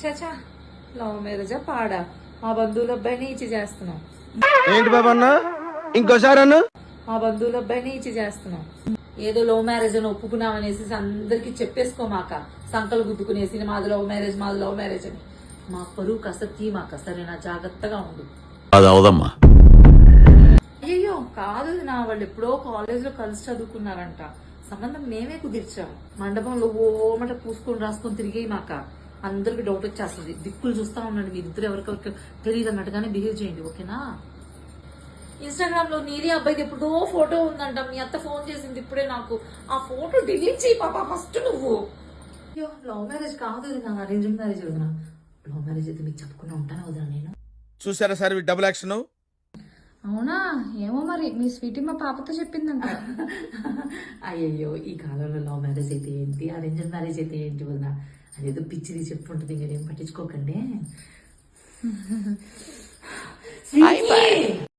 చచా love మ్యారేజా పాడా? మా బంధువుల అబ్బాయిని ఇచ్చి చేస్తున్నాం. ఏంటి బాబా అన్న ఇంకోసారి అన్న? మా బంధువుల అబ్బాయిని ఇచ్చి చేస్తున్నాం. ఏదో లవ్ మ్యారేజ్ అని ఒప్పుకున్నామనేసి అందరికి చెప్పేసుకోమాక, సంకలు గుద్దుకునేసి మాది లవ్ మ్యారేజ్ మాది లవ్ మ్యారేజ్ అని. మా పరువు కాస్త తీమాక, సరేనా? జాగ్రత్తగా ఉండు. అది అవదమ్మా. అయ్యో కాదు నా, వాళ్ళు ఎప్పుడో కాలేజ్ లో కలిసి చదువుకున్నారంట. సంబంధం మేమే కుదిర్చాం. మండపంలో ఓమట పూసుకొని రాసుకొని తిరిగి మాక అందరికి డౌట్ వచ్చేస్తుంది. దిక్కులు చూస్తా ఉండండి, మీ ఇద్దరు ఎవరికొరికి తెలియదు అన్నట్టుగానే బిహేవ్ చేయండి, ఓకేనా? ఇన్స్టాగ్రామ్ లో నీలి అబ్బాయికి ఎప్పుడో ఫోటో ఉందంట. మీ అత్త ఫోన్ చేసింది ఇప్పుడే నాకు. ఆ ఫోటో డిలీట్ చేయి పాప ఫస్ట్ నువ్వు. అయ్యో లవ్ మ్యారేజ్ కాదు ఇది, నా అరేంజ్ మ్యారేజ్ వదినా. లవ్ మ్యారేజ్ అయితే మీకు చెప్పుకున్నా ఉంటాను వదినా నేను. చూసారా సార్ డబుల్ యాక్షన్? అవునా? ఏమో మరి మీ స్వీటీ మా పాపతో చెప్పిందంట. అయ్యయ్యో ఈ కాలంలో లవ్ మ్యారేజ్ అయితే ఏంటి, అరేంజ్ మ్యారేజ్ అయితే ఏంటి వదినా? అదేదో పిచ్చిది చెప్పుంటుంది, మీరేం పట్టించుకోకండి.